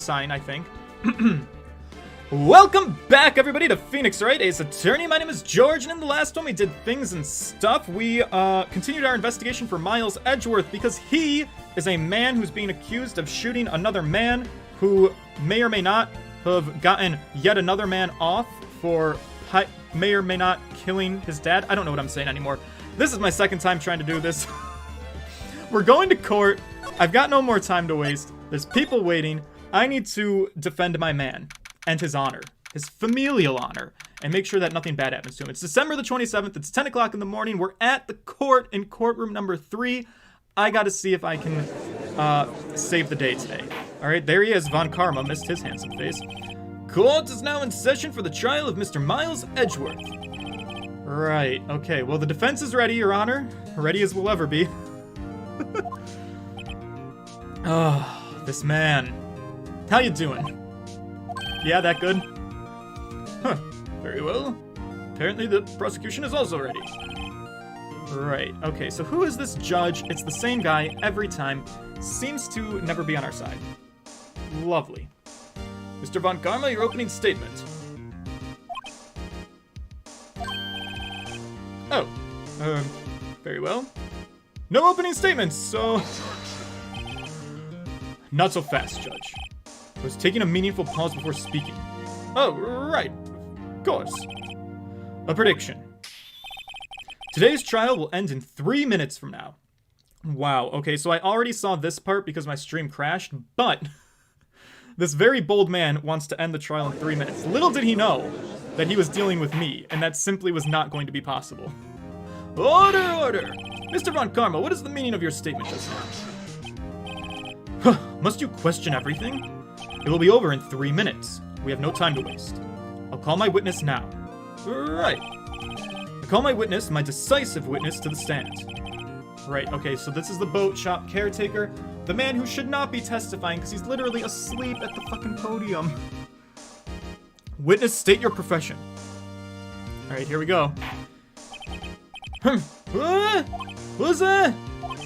sign, I think. Welcome back, everybody, to Phoenix Wright, Ace Attorney. My name is George, and in the last one we did things and stuff. We continued our investigation for Miles Edgeworth because he is a man who's being accused of shooting another man who may or may not have gotten yet another man off for may or may not killing his dad. I don't know what I'm saying anymore. This is my second time trying to do this. We're going to court. I've got no more time to waste. There's people waiting. I need to defend my man and his honor, his familial honor, and make sure that nothing bad happens to him. It's December the 27th. It's 10 o'clock in the morning. We're at the court in courtroom number 3. I got to see if I can save the day today. All right, there he is. Von Karma missed his handsome face. Court is now in session for the trial of Mr. Miles Edgeworth. Right, okay. Well, the defense is ready, Your Honor. Ready as we'll ever be. Oh, this man. How you doing? Yeah, that good? Huh, very well. Apparently the prosecution is also ready. Right, okay, so who is this judge? It's the same guy every time. Seems to never be on our side. Lovely. Mr. Von Karma, your opening statement. Oh, very well. No opening statements, so... Not so fast, Judge. I was taking a meaningful pause before speaking. Oh, right. Of course. A prediction. Today's trial will end in 3 minutes from now. Wow, okay, so I already saw this part because my stream crashed, but this very bold man wants to end the trial in 3 minutes. Little did he know that he was dealing with me, and that simply was not going to be possible. Order, order! Mr. Von Karma, what is the meaning of your statement just now? Must you question everything? It will be over in 3 minutes. We have no time to waste. I'll call my witness now. Right. I call my witness, my decisive witness, to the stand. Right, okay, so this is the boat shop caretaker. The man who should not be testifying because he's literally asleep at the fucking podium. Witness, state your profession. Alright, here we go. What was that?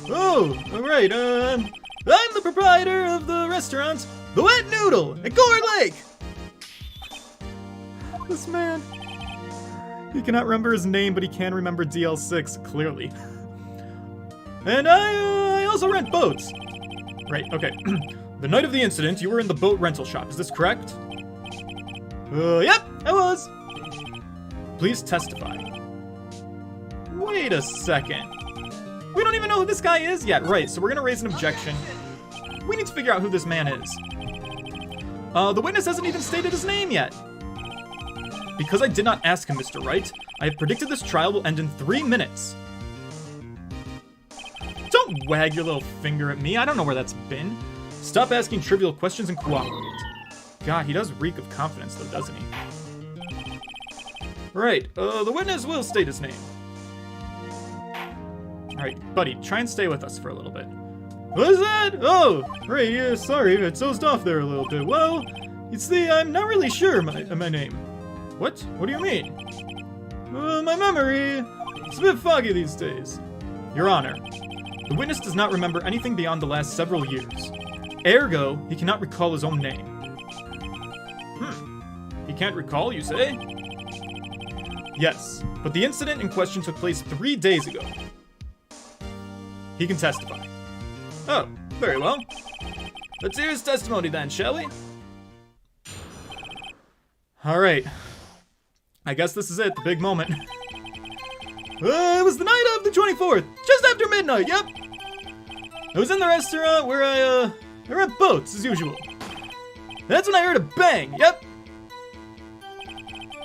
Oh, alright, I'm the proprietor of the restaurant, The Wet Noodle, at Gore Lake! This man. He cannot remember his name, but he can remember DL6, clearly. And I also rent boats. Right, okay. The night of the incident, you were in the boat rental shop, is this correct? Yep, I was. Please testify. Wait a second. We don't even know who this guy is yet. Right, so we're gonna raise an objection. We need to figure out who this man is. The witness hasn't even stated his name yet. Because I did not ask him, Mr. Wright, I have predicted this trial will end in 3 minutes. Don't wag your little finger at me. I don't know where that's been. Stop asking trivial questions and cooperate. God, he does reek of confidence, though, doesn't he? Right, the witness will state his name. Alright, buddy, try and stay with us for a little bit. What is that? Oh, right, yeah, sorry, I dozed off there a little bit. Well, you see, I'm not really sure my name. What? What do you mean? My memory, it's a bit foggy these days. Your Honor, the witness does not remember anything beyond the last several years. Ergo, he cannot recall his own name. He can't recall, you say? Yes, but the incident in question took place 3 days ago. He can testify. Oh, very well. Let's hear his testimony then, shall we? Alright. I guess this is it, the big moment. It was the night of the 24th, just after midnight, yep. I was in the restaurant where I rent boats, as usual. That's when I heard a bang, yep.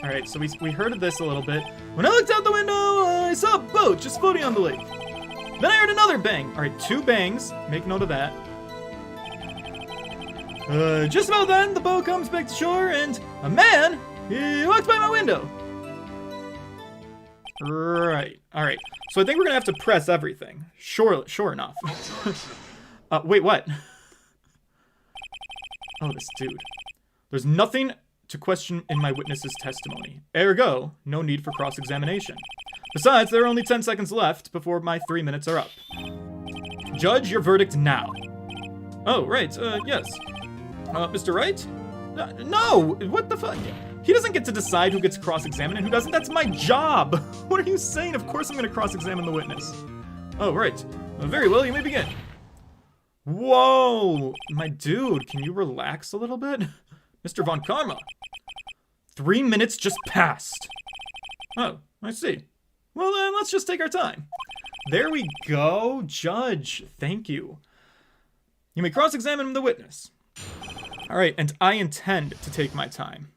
Alright, so we heard of this a little bit. When I looked out the window, I saw a boat just floating on the lake. Then I heard another bang. Alright, 2 bangs. Make note of that. Just about then, the boat comes back to shore, and a man, he walks by my window. Right. Alright. So I think we're gonna have to press everything. Sure enough. Wait, what? Oh, this dude. There's nothing to question in my witness's testimony. Ergo, no need for cross-examination. Besides, there are only 10 seconds left before my 3 minutes are up. Judge, your verdict now. Oh, right, yes. Mr. Wright? No! What the fuck? He doesn't get to decide who gets cross-examined and who doesn't. That's my job! What are you saying? Of course I'm gonna cross-examine the witness. Oh, right. Very well, you may begin. Whoa! My dude, can you relax a little bit? Mr. Von Karma. 3 minutes just passed. Oh, I see. Well then, let's just take our time. There we go, Judge. Thank you. You may cross-examine the witness. Alright, and I intend to take my time.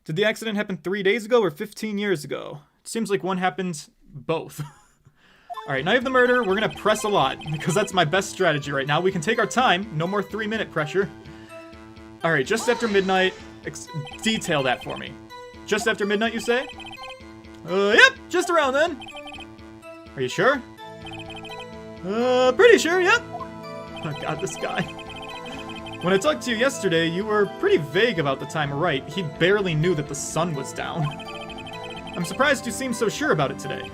Did the accident happen 3 days ago or 15 years ago? It seems like one happened both. Alright, now you have the murder. We're gonna press a lot, because that's my best strategy right now. We can take our time. No more 3-minute pressure. Alright, just after midnight. Detail that for me. Just after midnight, you say? Yep, just around then. Are you sure? Pretty sure, yep. Oh god, this guy. When I talked to you yesterday, you were pretty vague about the time, right? He barely knew that the sun was down. I'm surprised you seem so sure about it today.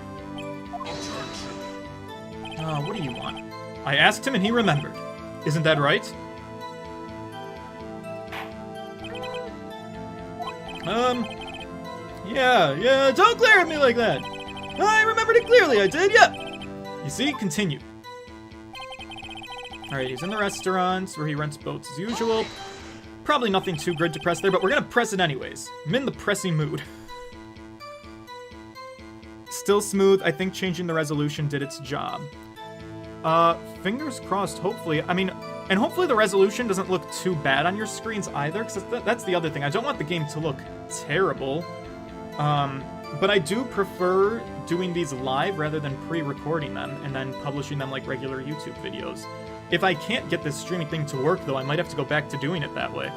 Oh, what do you want? I asked him and he remembered. Isn't that right? Yeah, don't glare at me like that. I remembered it clearly, I did, yeah. You see, continue. Alright, he's in the restaurant where he rents boats as usual. Probably nothing too good to press there, but we're gonna press it anyways. I'm in the pressing mood. Still smooth. I think changing the resolution did its job. Fingers crossed, hopefully. I mean, and hopefully the resolution doesn't look too bad on your screens either, because that's the other thing. I don't want the game to look terrible. But I do prefer doing these live rather than pre-recording them and then publishing them like regular YouTube videos. If I can't get this streaming thing to work, though, I might have to go back to doing it that way.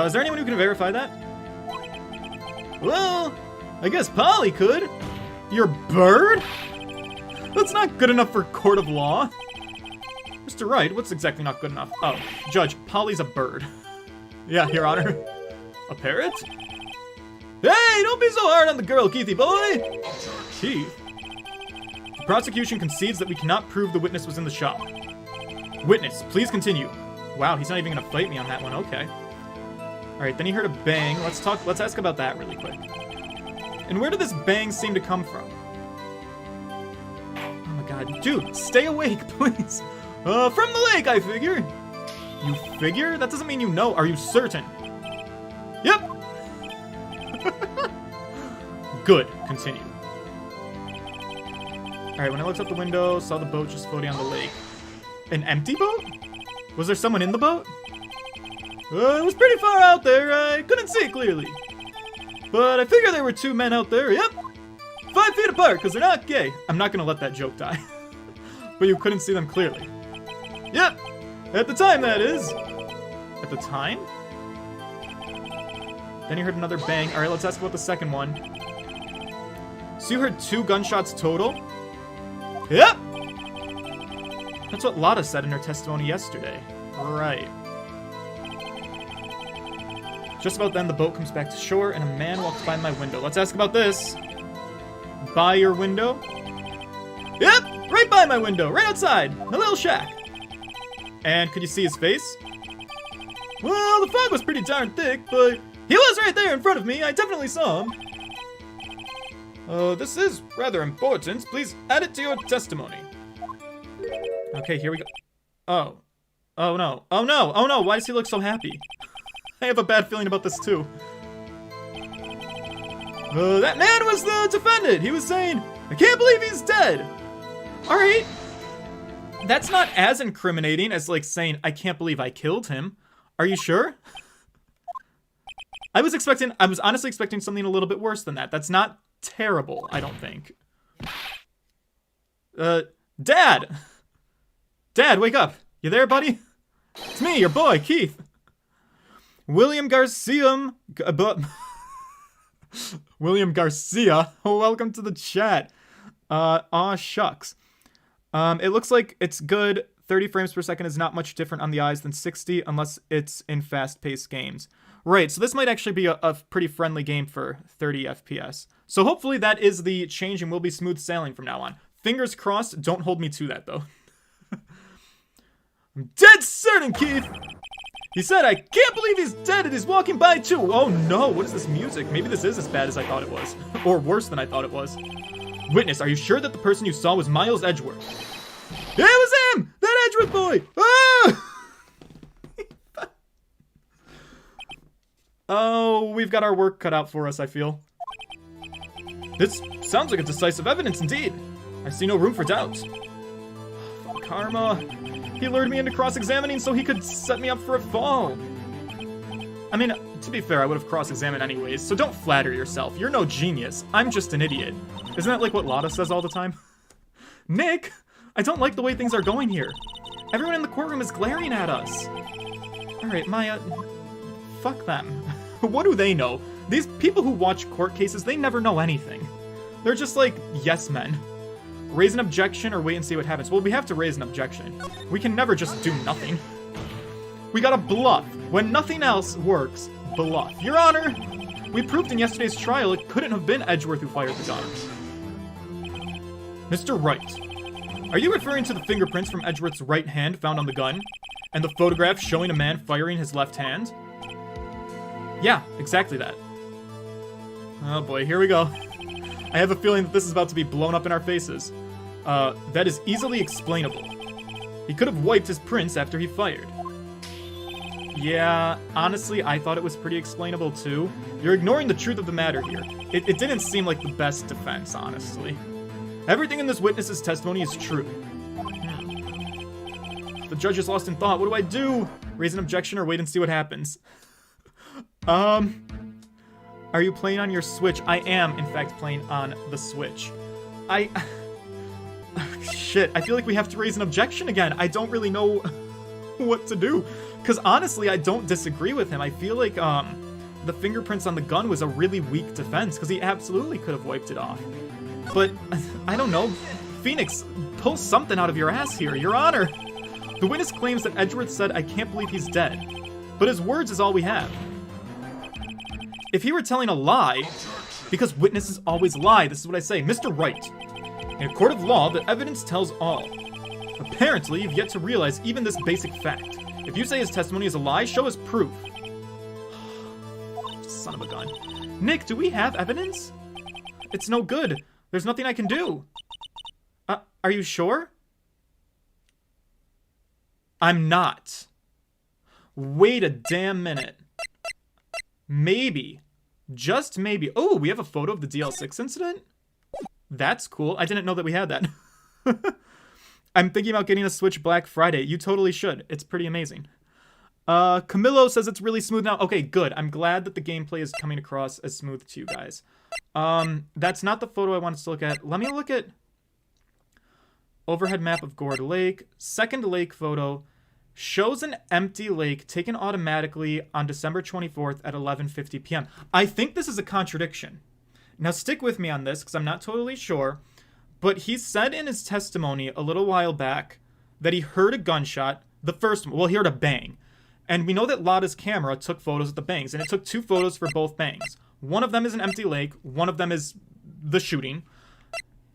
Is there anyone who can verify that? Well, I guess Polly could. Your bird? That's not good enough for court of law. Mr. Wright, what's exactly not good enough? Oh, Judge, Polly's a bird. Yeah, Your Honor. A parrot? Hey, don't be so hard on the girl, Keithy boy! Keith? The prosecution concedes that we cannot prove the witness was in the shop. Witness, please continue. Wow, he's not even gonna fight me on that one, okay. Alright, then he heard a bang. Let's ask about that really quick. And where did this bang seem to come from? Oh my god, dude, stay awake, please. From the lake, I figure. You figure? That doesn't mean you know. Are you certain? Yep. Good, continue. Alright, when I looked out the window, saw the boat just floating on the lake. An empty boat? Was there someone in the boat? It was pretty far out there, I couldn't see it clearly. But I figure there were 2 men out there, yep. 5 feet apart, because they're not gay. I'm not gonna let that joke die. But you couldn't see them clearly. Yep, at the time, that is. At the time? Then you heard another bang. Alright, let's ask about the second one. So you heard 2 gunshots total? Yep! That's what Lotta said in her testimony yesterday. Right. Just about then, the boat comes back to shore, and a man walks by my window. Let's ask about this. By your window? Yep! Right by my window, right outside. A little shack. And could you see his face? Well, the fog was pretty darn thick, but he was right there in front of me. I definitely saw him. This is rather important. Please add it to your testimony. Okay, here we go. Oh. Oh no. Oh no. Oh no. Why does he look so happy? I have a bad feeling about this too. That man was the defendant. He was saying, I can't believe he's dead. Alright. That's not as incriminating as like saying, I can't believe I killed him. Are you sure? I was honestly expecting something a little bit worse than that. That's not terrible, I don't think. Dad! Dad, wake up! You there, buddy? It's me, your boy, Keith. William Garcia. William Garcia. Welcome to the chat. Aw, shucks. It looks like it's good. 30 frames per second is not much different on the eyes than 60 unless it's in fast-paced games. Right, so this might actually be a pretty friendly game for 30 FPS. So hopefully that is the change and will be smooth sailing from now on. Fingers crossed, don't hold me to that, though. I'm dead certain, Keith! He said, I can't believe he's dead and he's walking by too. Oh no, what is this music? Maybe this is as bad as I thought it was. Or worse than I thought it was. Witness, are you sure that the person you saw was Miles Edgeworth? It was him! That Edgeworth boy! Ah! Oh, we've got our work cut out for us, I feel. This sounds like a decisive evidence indeed. I see no room for doubt. Karma. He lured me into cross-examining so he could set me up for a fall. I mean, to be fair, I would have cross-examined anyways, so don't flatter yourself. You're no genius. I'm just an idiot. Isn't that like what Lotta says all the time? Nick, I don't like the way things are going here. Everyone in the courtroom is glaring at us. Alright, Maya, fuck them. What do they know? These people who watch court cases, they never know anything. They're just like yes men. Raise an objection or wait and see what happens. Well, we have to raise an objection. We can never just do nothing. We gotta bluff. When nothing else works, bluff. Your Honor, we proved in yesterday's trial it couldn't have been Edgeworth who fired the gun. Mr. Wright, are you referring to the fingerprints from Edgeworth's right hand found on the gun? And the photograph showing a man firing his left hand? Yeah, exactly that. Oh boy, here we go. I have a feeling that this is about to be blown up in our faces. That is easily explainable. He could have wiped his prints after he fired. Yeah, honestly, I thought it was pretty explainable too. You're ignoring the truth of the matter here. It didn't seem like the best defense, honestly. Everything in this witness's testimony is true. The judge is lost in thought. What do I do? Raise an objection or wait and see what happens? Are you playing on your Switch? I am, in fact, playing on the Switch. Shit, I feel like we have to raise an objection again. I don't really know what to do. Because honestly, I don't disagree with him. I feel like, the fingerprints on the gun was a really weak defense, because he absolutely could have wiped it off. But, I don't know. Phoenix, pull something out of your ass here, Your Honor. The witness claims that Edgeworth said, I can't believe he's dead. But his words is all we have. If he were telling a lie, because witnesses always lie, this is what I say, Mr. Wright. In a court of law, the evidence tells all. Apparently, you've yet to realize even this basic fact. If you say his testimony is a lie, show us proof. Son of a gun. Nick, do we have evidence? It's no good. There's nothing I can do. Are you sure? I'm not. Wait a damn minute. Maybe. Just maybe. Oh, we have a photo of the DL6 incident? That's cool. I didn't know that we had that. I'm thinking about getting a Switch Black Friday. You totally should. It's pretty amazing. Camillo says it's really smooth now. Okay, good. I'm glad that the gameplay is coming across as smooth to you guys. That's not the photo I wanted to look at. Let me look at overhead map of Gourd Lake. Second lake photo shows an empty lake taken automatically on December 24th at 11:50 p.m. I think this is a contradiction. Now stick with me on this because I'm not totally sure. But he said in his testimony a little while back that he heard a gunshot. The first one, well, he heard a bang. And we know that Lotta's camera took photos of the bangs. And it took 2 photos for both bangs. One of them is an empty lake. One of them is the shooting.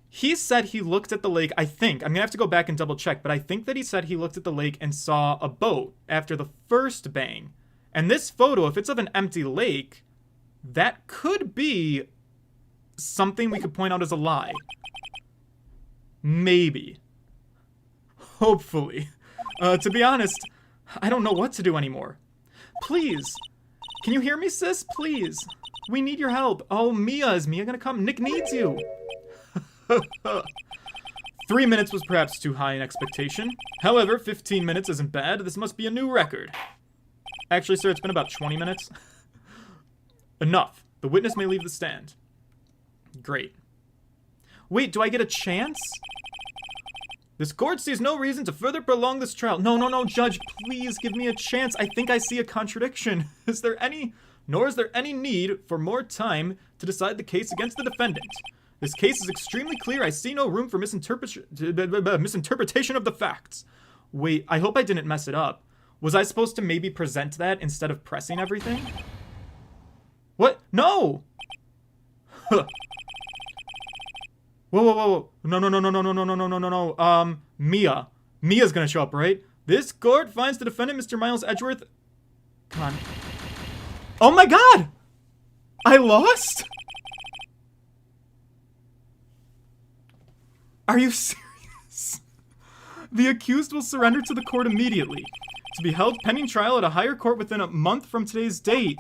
He said he looked at the lake, I think. I'm going to have to go back and double check. But I think that he said he looked at the lake and saw a boat after the first bang. And this photo, if it's of an empty lake, that could be something we could point out as a lie. Maybe. Hopefully. To be honest, I don't know what to do anymore. Please. Can you hear me, sis? Please. We need your help. Oh, Mia. Is Mia gonna come? Nick needs you. 3 minutes was perhaps too high an expectation. However, 15 minutes isn't bad. This must be a new record. Actually, sir, it's been about 20 minutes. Enough. The witness may leave the stand. Great. Wait, do I get a chance? This court sees no reason to further prolong this trial. No, Judge, please give me a chance. I think I see a contradiction. Nor is there any need for more time to decide the case against the defendant. This case is extremely clear. I see no room for misinterpretation of the facts. Wait, I hope I didn't mess it up. Was I supposed to maybe present that instead of pressing everything? What? No! Whoa. No. Mia. Mia's gonna show up, right? This court finds the defendant, Mr. Miles Edgeworth, Come on. Oh my god! I lost? Are you serious? The accused will surrender to the court immediately, to be held pending trial at a higher court within a month from today's date.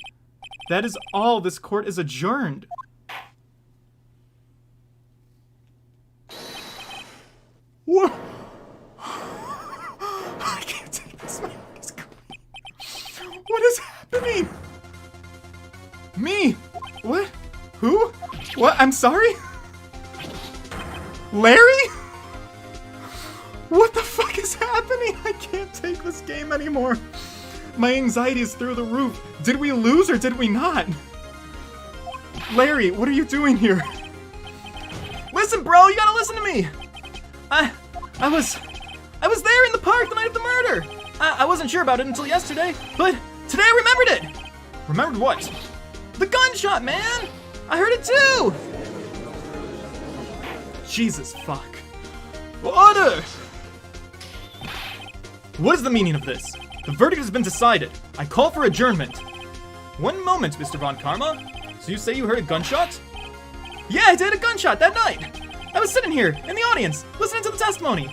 That is all. This court is adjourned. What? I can't take this. My heart is going. What is happening? Me? What? Who? What? I'm sorry? Larry? What the fuck is happening? I can't take this game anymore. My anxiety is through the roof. Did we lose or did we not? Larry, what are you doing here? Listen, bro, you gotta listen to me. I was there in the park the night of the murder. I wasn't sure about it until yesterday, but today I remembered it. Remembered what? The gunshot, man. I heard it too. Jesus fuck. Order! What is the meaning of this? The verdict has been decided. I call for adjournment. One moment, Mr. Von Karma. So you say you heard a gunshot? Yeah, I did a gunshot that night. I was sitting here, in the audience, listening to the testimony.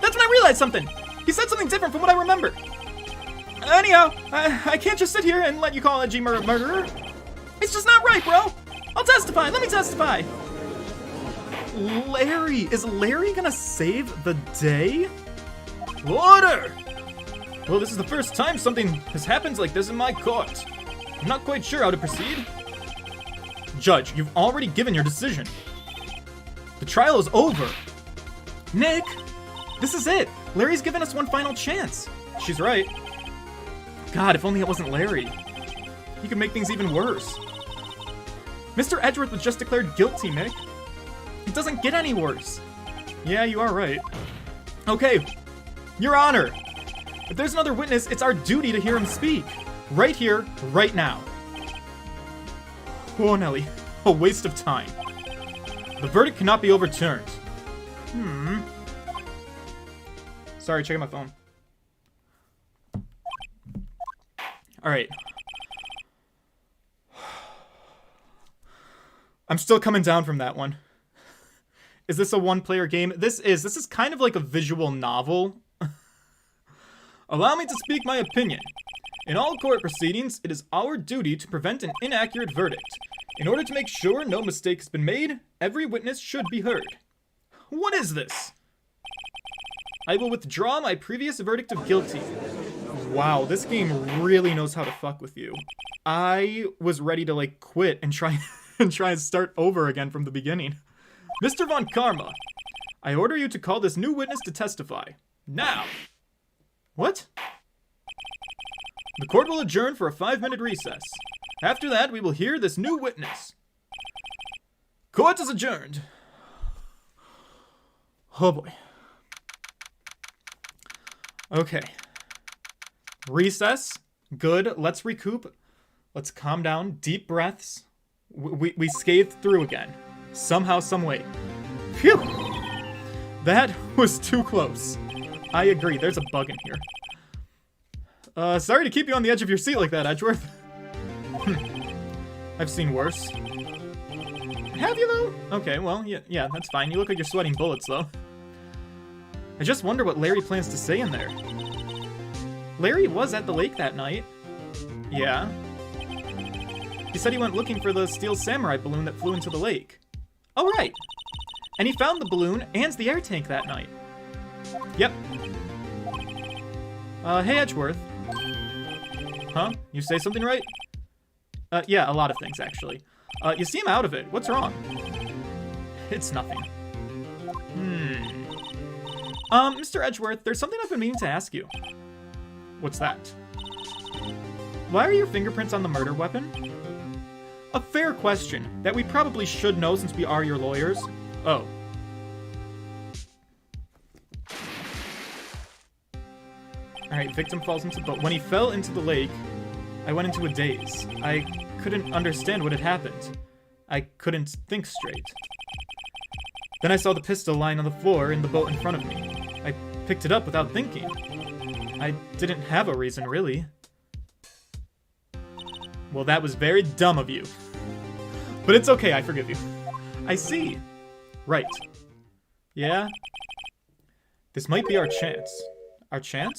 That's when I realized something. He said something different from what I remember. Anyhow, I can't just sit here and let you call Edgy murderer. It's just not right, bro. I'll testify. Let me testify. Larry. Is Larry gonna save the day? Order! Well, this is the first time something has happened like this in my court. I'm not quite sure how to proceed. Judge, you've already given your decision. The trial is over. Nick, this is it. Larry's given us one final chance. She's right. God, if only it wasn't Larry. He could make things even worse. Mr. Edgeworth was just declared guilty, Nick. It doesn't get any worse. Yeah, you are right. Okay, Your Honor. If there's another witness, it's our duty to hear him speak. Right here, right now. Oh, Nelly. A waste of time. The verdict cannot be overturned. Sorry, checking my phone. Alright. I'm still coming down from that one. Is this a one-player game? This is kind of like a visual novel. Allow me to speak my opinion. In all court proceedings, it is our duty to prevent an inaccurate verdict. In order to make sure no mistake has been made, every witness should be heard. What is this? I will withdraw my previous verdict of guilty. Wow, this game really knows how to fuck with you. I was ready to, like, quit and try and start over again from the beginning. Mr. Von Karma, I order you to call this new witness to testify. Now! What? The court will adjourn for a 5-minute recess. After that, we will hear this new witness. Court is adjourned. Oh boy. Okay. Recess. Good. Let's recoup. Let's calm down. Deep breaths. We scathed through again. Somehow, some way. Phew! That was too close. I agree. There's a bug in here. Sorry to keep you on the edge of your seat like that, Edgeworth. I've seen worse. Have you, though? Okay, well, yeah, that's fine. You look like you're sweating bullets, though. I just wonder what Larry plans to say in there. Larry was at the lake that night. Yeah. He said he went looking for the steel samurai balloon that flew into the lake. Oh, right. And he found the balloon and the air tank that night. Yep. Hey, Edgeworth. Huh? You say something right? Yeah, a lot of things, actually. You seem out of it. What's wrong? It's nothing. Mr. Edgeworth, there's something I've been meaning to ask you. What's that? Why are your fingerprints on the murder weapon? A fair question that we probably should know since we are your lawyers. Oh. Alright, victim falls into the boat. When he fell into the lake, I went into a daze. I couldn't understand what had happened. I couldn't think straight. Then I saw the pistol lying on the floor in the boat in front of me. I picked it up without thinking. I didn't have a reason, really. Well, that was very dumb of you. But it's okay, I forgive you. I see. Right. Yeah? This might be our chance. Our chance?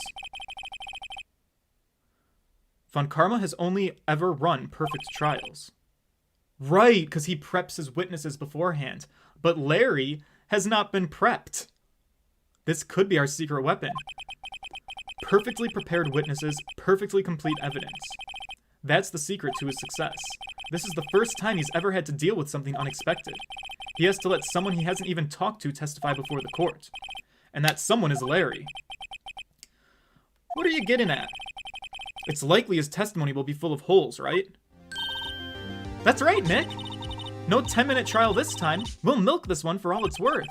Von Karma has only ever run perfect trials. Right, because he preps his witnesses beforehand. But Larry has not been prepped. This could be our secret weapon. Perfectly prepared witnesses, perfectly complete evidence. That's the secret to his success. This is the first time he's ever had to deal with something unexpected. He has to let someone he hasn't even talked to testify before the court. And that someone is Larry. What are you getting at? It's likely his testimony will be full of holes, right? That's right, Nick! No 10-minute trial this time. We'll milk this one for all it's worth.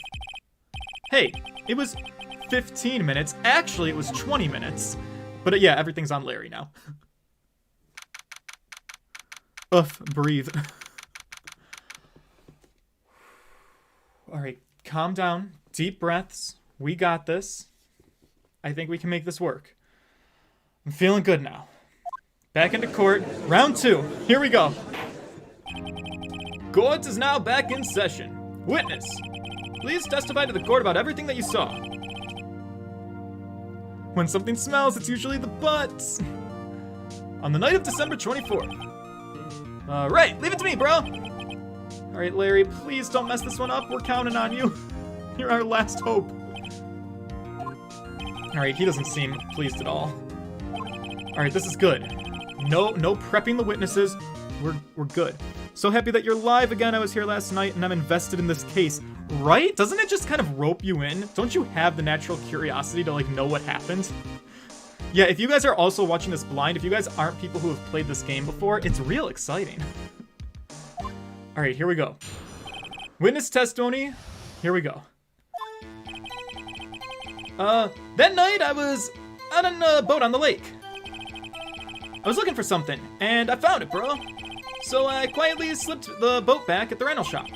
Hey, it was 15 minutes. Actually, it was 20 minutes. But yeah, everything's on Larry now. Ugh, breathe. Alright, calm down. Deep breaths. We got this. I think we can make this work. I'm feeling good now. Back into court. Round 2. Here we go. Court is now back in session. Witness, please testify to the court about everything that you saw. When something smells, it's usually the butts. On the night of December 24th. Right, leave it to me, bro. Alright, Larry, please don't mess this one up. We're counting on you. You're our last hope. Alright, he doesn't seem pleased at all. Alright, this is good. No prepping the witnesses. We're good. So happy that you're live again. I was here last night and I'm invested in this case. Right? Doesn't it just kind of rope you in? Don't you have the natural curiosity to, like, know what happened? Yeah, if you guys are also watching this blind, if you guys aren't people who have played this game before, it's real exciting. Alright, here we go. Witness testimony. Here we go. That night I was on a boat on the lake. I was looking for something, and I found it, bro. So I quietly slipped the boat back at the rental shop.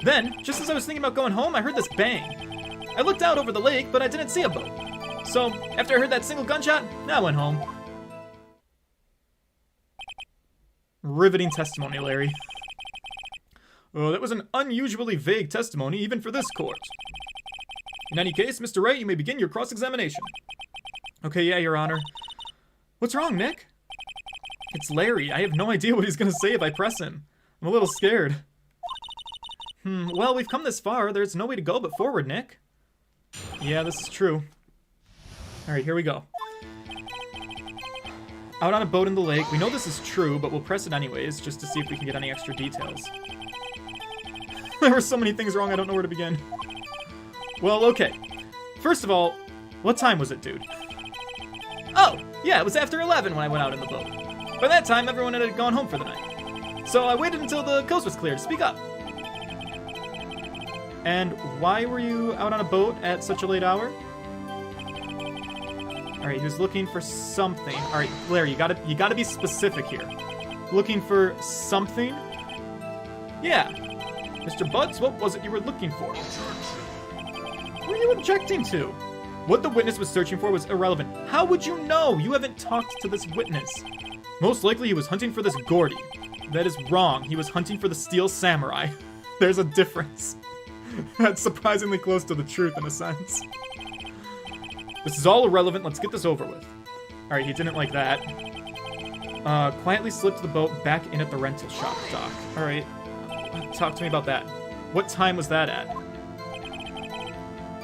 Then, just as I was thinking about going home, I heard this bang. I looked out over the lake, but I didn't see a boat. So, after I heard that single gunshot, I went home. Riveting testimony, Larry. Oh, that was an unusually vague testimony, even for this court. In any case, Mr. Wright, you may begin your cross-examination. Okay, yeah, Your Honor. What's wrong, Nick? It's Larry. I have no idea what he's gonna say if I press him. I'm a little scared. Well, we've come this far. There's no way to go but forward, Nick. Yeah, this is true. Alright, here we go. Out on a boat in the lake. We know this is true, but we'll press it anyways, just to see if we can get any extra details. There were so many things wrong, I don't know where to begin. Well, okay. First of all, what time was it, dude? Oh, yeah, it was after 11 when I went out in the boat. By that time, everyone had gone home for the night. So I waited until the coast was clear to speak up. And why were you out on a boat at such a late hour? Alright, he was looking for something. Alright, Larry, you gotta be specific here. Looking for something? Yeah. Mr. Butts, what was it you were looking for? What were you objecting to? What the witness was searching for was irrelevant. How would you know? You haven't talked to this witness. Most likely he was hunting for this Gordy. That is wrong. He was hunting for the Steel Samurai. There's a difference. That's surprisingly close to the truth in a sense. This is all irrelevant. Let's get this over with. Alright, he didn't like that. Quietly slipped the boat back in at the rental shop dock. Alright. Talk to me about that. What time was that at?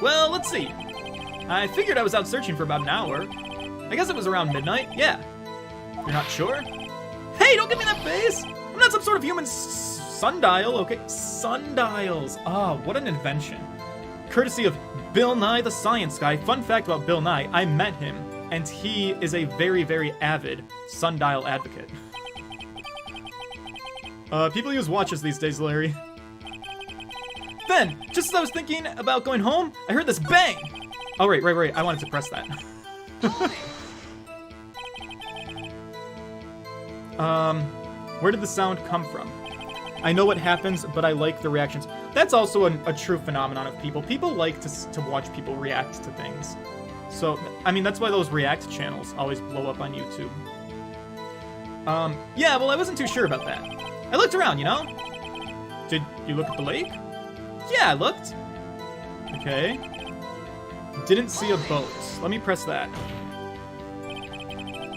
Well, let's see. I figured I was out searching for about an hour. I guess it was around midnight. Yeah. You're not sure? Hey, don't give me that face! I'm not some sort of human sundial, okay? Sundials. Ah, what an invention. Courtesy of Bill Nye the Science Guy. Fun fact about Bill Nye, I met him, and he is a very, very avid sundial advocate. People use watches these days, Larry. Then, just as I was thinking about going home, I heard this bang! Oh, right, I wanted to press that. Where did the sound come from? I know what happens, but I like the reactions. That's also a true phenomenon of people. People like to watch people react to things. So, I mean, that's why those react channels always blow up on YouTube. Yeah, well, I wasn't too sure about that. I looked around, you know? Did you look at the lake? Yeah, I looked. Okay. Didn't see a boat. Let me press that.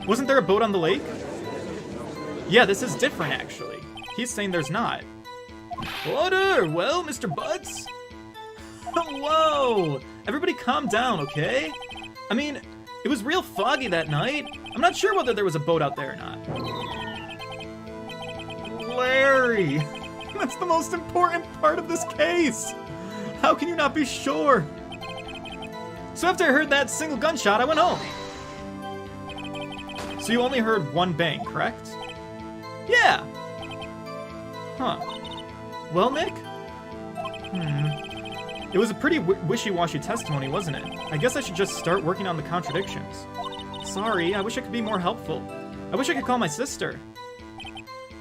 Wasn't there a boat on the lake? Yeah, this is different, actually. He's saying there's not. Order! Well, Mr. Butts? Whoa! Everybody calm down, okay? I mean, it was real foggy that night. I'm not sure whether there was a boat out there or not. Larry! That's the most important part of this case! How can you not be sure? So after I heard that single gunshot, I went home. So you only heard one bang, correct? Yeah! Huh. Well, Nick? It was a pretty wishy-washy testimony, wasn't it? I guess I should just start working on the contradictions. Sorry, I wish I could be more helpful. I wish I could call my sister.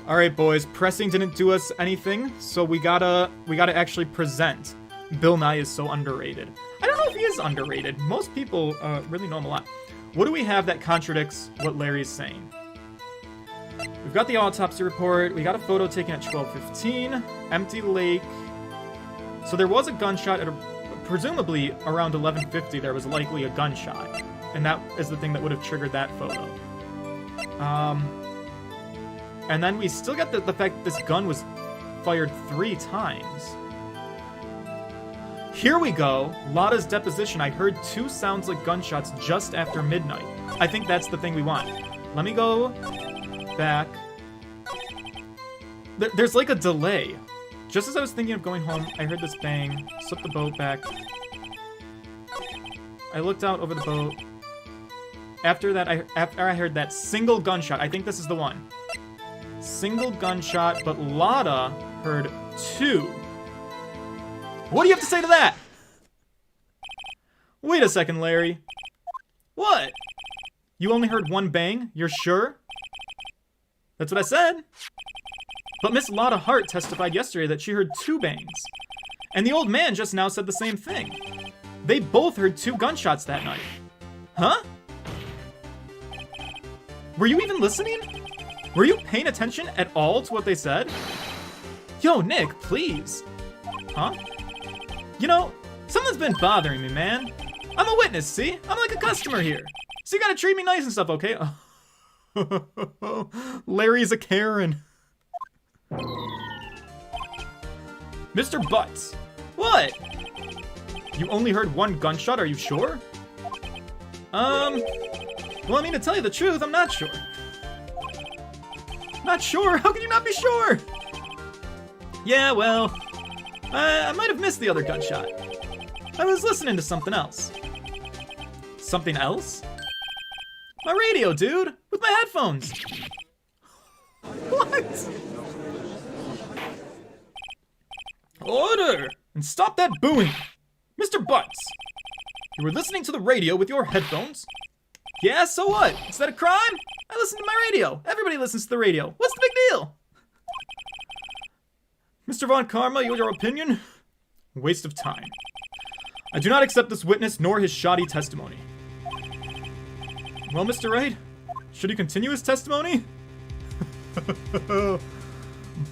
Alright, boys, pressing didn't do us anything, so we gotta actually present. Bill Nye is so underrated. I don't know if he is underrated. Most people really know him a lot. What do we have that contradicts what Larry's saying? We've got the autopsy report. We got a photo taken at 12:15. Empty lake. So there was a gunshot at presumably around 11:50. There was likely a gunshot, and that is the thing that would have triggered that photo. And then we still got the fact that this gun was fired 3 times. Here we go. Lotta's deposition. I heard 2 sounds like gunshots just after midnight. I think that's the thing we want. Let me go back. There's like a delay. Just as I was thinking of going home, I heard this bang. Slipped the boat back. I looked out over the boat. After I heard that single gunshot. I think this is the one. Single gunshot, but Lotta heard 2. What do you have to say to that? Wait a second, Larry. What? You only heard 1 bang? You're sure? That's what I said. But Miss Lotta Hart testified yesterday that she heard 2 bangs. And the old man just now said the same thing. They both heard 2 gunshots that night. Huh? Were you even listening? Were you paying attention at all to what they said? Yo, Nick, please. Huh? You know, something's been bothering me, man. I'm a witness, see? I'm like a customer here. So you gotta treat me nice and stuff, okay? Larry's a Karen. Mr. Butts. What? You only heard 1 gunshot, are you sure? Well, I mean, to tell you the truth, I'm not sure. Not sure? How can you not be sure? Yeah, well, I might have missed the other gunshot. I was listening to something else. Something else? My radio, dude! With my headphones! What? Order! And stop that booing! Mr. Butts! You were listening to the radio with your headphones? Yeah, so what? Is that a crime? I listen to my radio. Everybody listens to the radio. What's the big deal? Mr. Von Karma, your opinion? Waste of time. I do not accept this witness nor his shoddy testimony. Well, Mr. Wright, should he continue his testimony?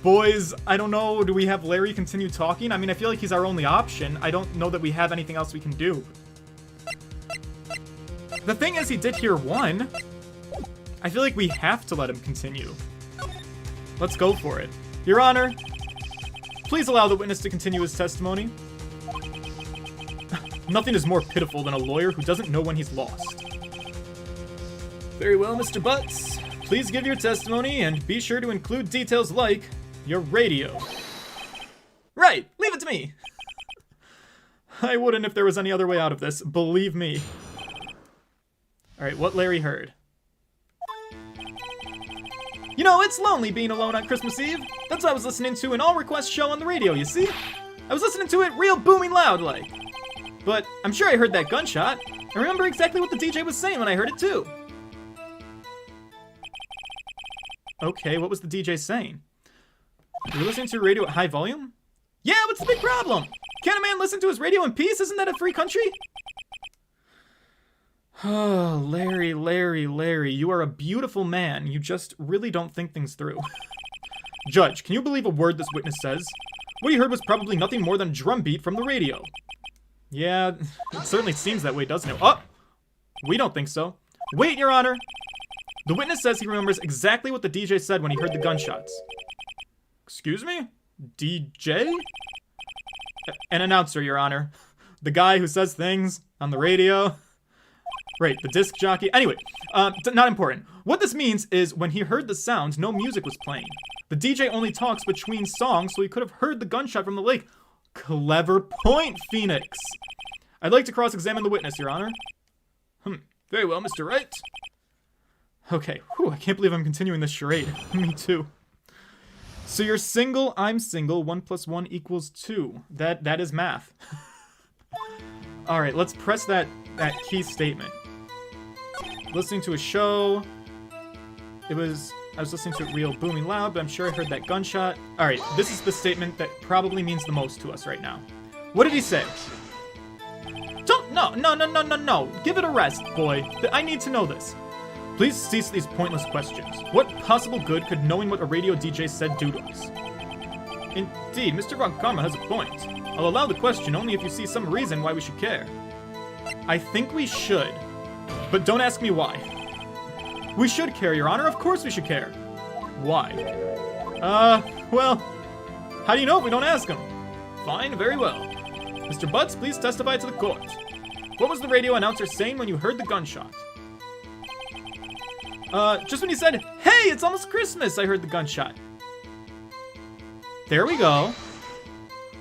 Boys, I don't know. Do we have Larry continue talking? I mean, I feel like he's our only option. I don't know that we have anything else we can do. The thing is, he did hear 1. I feel like we have to let him continue. Let's go for it. Your Honor, please allow the witness to continue his testimony. Nothing is more pitiful than a lawyer who doesn't know when he's lost. Very well, Mr. Butts. Please give your testimony and be sure to include details like your radio. Right, leave it to me. I wouldn't if there was any other way out of this, believe me. Alright, what Larry heard. You know, it's lonely being alone on Christmas Eve. That's what I was listening to an all-request show on the radio, you see? I was listening to it real booming loud like. But I'm sure I heard that gunshot. I remember exactly what the DJ was saying when I heard it too. Okay, what was the DJ saying? You were listening to your radio at high volume? Yeah, what's the big problem? Can't a man listen to his radio in peace? Isn't that a free country? Oh, Larry, you are a beautiful man. You just really don't think things through. Judge, can you believe a word this witness says? What he heard was probably nothing more than a drum beat from the radio. Yeah, it certainly seems that way, doesn't it? Oh! We don't think so. Wait, Your Honor! The witness says he remembers exactly what the DJ said when he heard the gunshots. Excuse me? DJ? An announcer, Your Honor. The guy who says things on the radio. Right, the disc jockey. Anyway, not important. What this means is when he heard the sounds, no music was playing. The DJ only talks between songs, so he could have heard the gunshot from the lake. Clever point, Phoenix. I'd like to cross-examine the witness, Your Honor. Very well, Mr. Wright. Okay, I can't believe I'm continuing this charade. Me too. So you're single, I'm single, 1 + 1 = 2. That is math. Alright, let's press that key statement. Listening to a show. I was listening to it real booming loud, but I'm sure I heard that gunshot. Alright, this is the statement that probably means the most to us right now. What did he say? No. Give it a rest, boy. I need to know this. Please cease these pointless questions. What possible good could knowing what a radio DJ said do to us? Indeed, Mr. Von Karma has a point. I'll allow the question only if you see some reason why we should care. I think we should. But don't ask me why. We should care, Your Honor. Of course we should care. Why? Well, how do you know if we don't ask him? Fine, very well. Mr. Butts, please testify to the court. What was the radio announcer saying when you heard the gunshot? Just when he said, "Hey, it's almost Christmas," I heard the gunshot. There we go.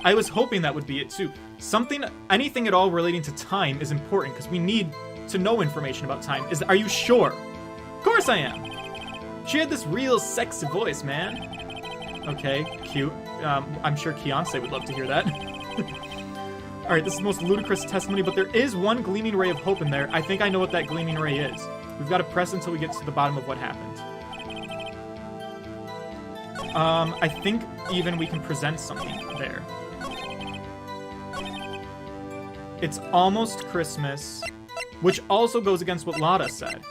I was hoping that would be it too. Anything at all relating to time is important because we need to know information about time. Are you sure? Of course I am. She had this real sexy voice, man. Okay, cute. I'm sure Keonce would love to hear that. Alright, this is the most ludicrous testimony, but there is one gleaming ray of hope in there. I think I know what that gleaming ray is. We've got to press until we get to the bottom of what happened. I think even we can present something there. It's almost Christmas, which also goes against what Lotta said.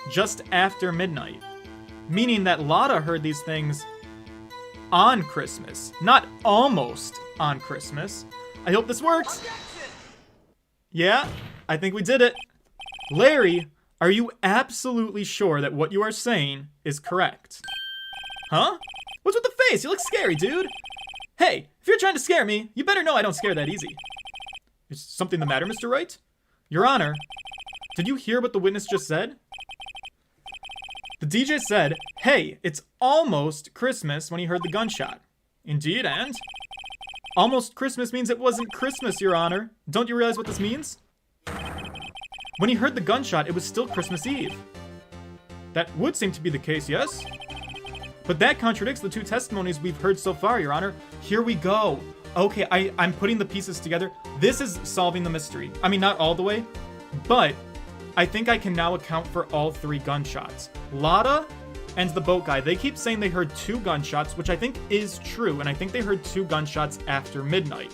Just after midnight. Meaning that Lotta heard these things on Christmas, not almost on Christmas. I hope this works. Yeah, I think we did it. Larry, are you absolutely sure that what you are saying is correct? Huh? What's with the face? You look scary, dude. Hey, if you're trying to scare me, you better know I don't scare that easy. Is something the matter, Mr. Wright? Your Honor, did you hear what the witness just said? The DJ said, "Hey, it's almost Christmas," when he heard the gunshot. Indeed, and? Almost Christmas means it wasn't Christmas, Your Honor. Don't you realize what this means? When he heard the gunshot, it was still Christmas Eve. That would seem to be the case, yes? But that contradicts the two testimonies we've heard so far, Your Honor. Here we go. Okay, I'm putting the pieces together. This is solving the mystery. I mean, not all the way, but I think I can now account for all three gunshots. Lotta and the boat guy, they keep saying they heard 2 gunshots, which I think is true, and I think they heard 2 gunshots after midnight.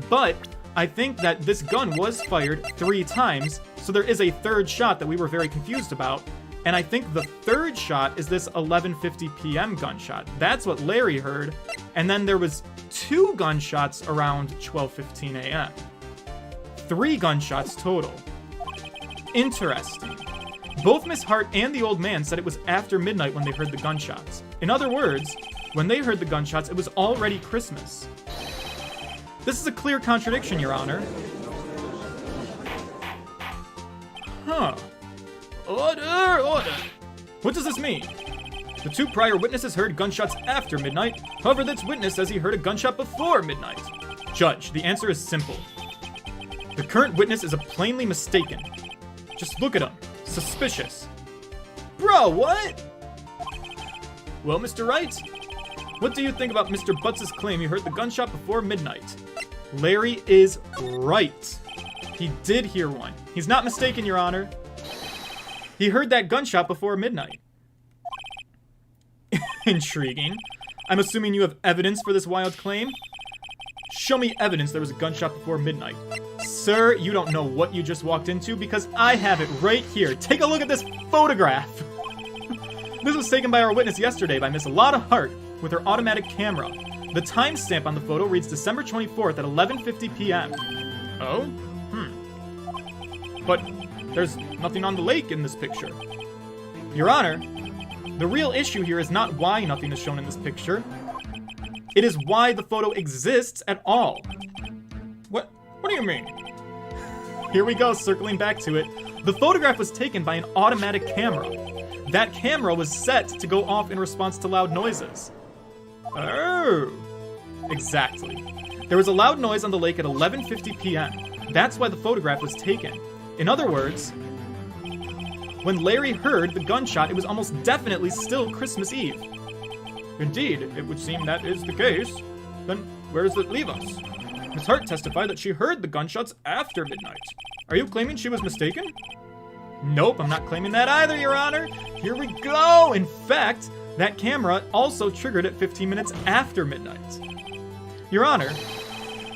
But I think that this gun was fired 3 times, so there is a third shot that we were very confused about, and I think the third shot is this 11:50 p.m. gunshot. That's what Larry heard, and then there was 2 gunshots around 12:15 a.m. 3 gunshots total. Interesting. Both Miss Hart and the old man said it was after midnight when they heard the gunshots. In other words, when they heard the gunshots, it was already Christmas. This is a clear contradiction, Your Honor. Huh. Order! What does this mean? The 2 prior witnesses heard gunshots after midnight. However, this witness says he heard a gunshot before midnight. Judge, the answer is simple. The current witness is plainly mistaken. Just look at him. Suspicious. Bro, what? Well, Mr. Wright, what do you think about Mr. Butts' claim he heard the gunshot before midnight? Larry is right. He did hear one. He's not mistaken, Your Honor. He heard that gunshot before midnight. Intriguing. I'm assuming you have evidence for this wild claim? Show me evidence there was a gunshot before midnight. Sir, you don't know what you just walked into because I have it right here. Take a look at this photograph. This was taken by our witness yesterday by Miss Lotta Hart with her automatic camera. The timestamp on the photo reads December 24th at 11:50 p.m. Oh? But there's nothing on the lake in this picture. Your Honor, the real issue here is not why nothing is shown in this picture. It is why the photo exists at all. What do you mean? Here we go, circling back to it. The photograph was taken by an automatic camera. That camera was set to go off in response to loud noises. Oh, exactly. There was a loud noise on the lake at 11:50 p.m. That's why the photograph was taken. In other words, when Larry heard the gunshot, it was almost definitely still Christmas Eve. Indeed, it would seem that is the case. Then where does it leave us? Miss Hart testified that she heard the gunshots after midnight. Are you claiming she was mistaken? Nope, I'm not claiming that either, Your Honor. Here we go! In fact, that camera also triggered at 15 minutes after midnight. Your Honor,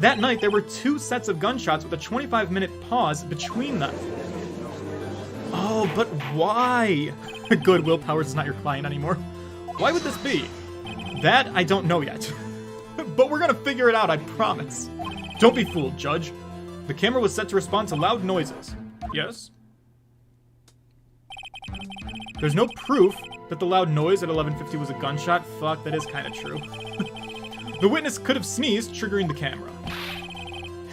that night there were 2 sets of gunshots with a 25-minute pause between them. Oh, but why? Good, Will Powers is not your client anymore. Why would this be? That I don't know yet. But we're gonna figure it out, I promise. Don't be fooled, Judge. The camera was set to respond to loud noises. Yes? There's no proof that the loud noise at 11:50 was a gunshot. Fuck, that is kind of true. The witness could have sneezed, triggering the camera.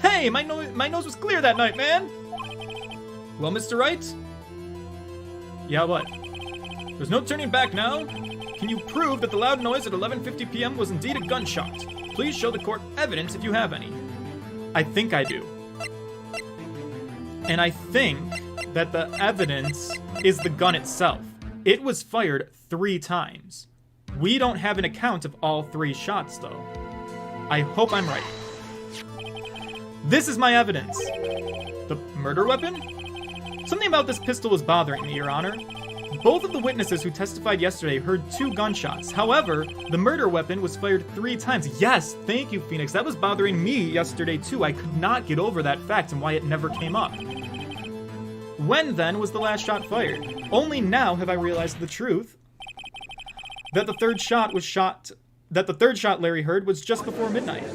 Hey, my nose was clear that night, man! Well, Mr. Wright? Yeah, what? There's no turning back now. Can you prove that the loud noise at 11:50 p.m. was indeed a gunshot? Please show the court evidence if you have any. I think I do. And I think that the evidence is the gun itself. It was fired 3 times. We don't have an account of all 3 shots, though. I hope I'm right. This is my evidence. The murder weapon? Something about this pistol was bothering me, Your Honor. Both of the witnesses who testified yesterday heard 2 gunshots. However, the murder weapon was fired 3 times. Yes, thank you, Phoenix. That was bothering me yesterday, too. I could not get over that fact and why it never came up. When, then, was the last shot fired? Only now have I realized the truth. That the third shot Larry heard was just before midnight.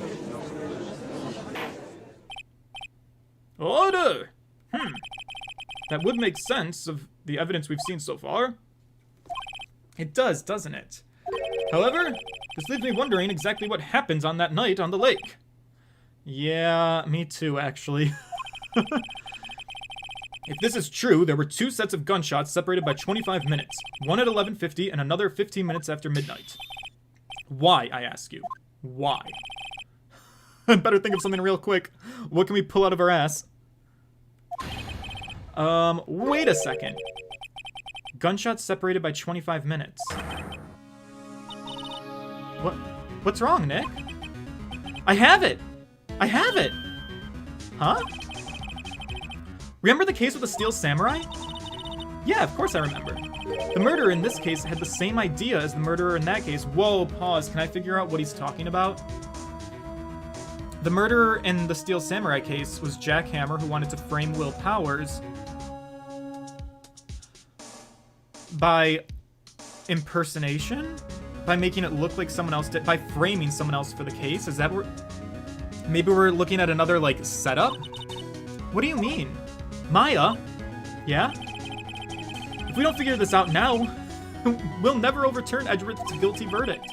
Order! That would make sense of the evidence we've seen so far. It does, doesn't it? However, this leaves me wondering exactly what happened on that night on the lake. Yeah, me too, actually. If this is true, there were 2 sets of gunshots separated by 25 minutes. One at 11:50 and another 15 minutes after midnight. Why, I ask you? Why? I better think of something real quick. What can we pull out of our ass? Wait a second. Gunshots separated by 25 minutes. What's wrong, Nick? I have it! I have it! Huh? Remember the case with the Steel Samurai? Yeah, of course I remember. The murderer in this case had the same idea as the murderer in that case. Whoa, pause. Can I figure out what he's talking about? The murderer in the Steel Samurai case was Jack Hammer, who wanted to frame Will Powers by impersonation? By making it look like someone else did? By framing someone else for the case? Is that what... Maybe we're looking at another, like, setup? What do you mean? Maya? Yeah? If we don't figure this out now, we'll never overturn Edgeworth's guilty verdict.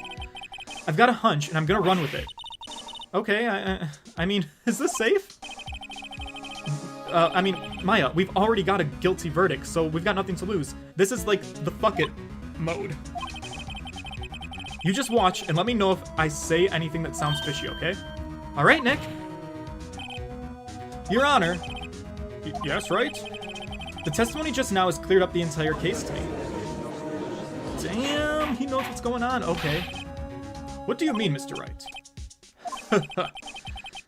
I've got a hunch, and I'm gonna run with it. Okay, I mean, is this safe? I mean, Maya, we've already got a guilty verdict, so we've got nothing to lose. This is like the fuck it mode. You just watch and let me know if I say anything that sounds fishy, okay? Alright, Nick. Your Honor. Yes, right? The testimony just now has cleared up the entire case to me. Damn, he knows what's going on. Okay. What do you mean, Mr. Wright?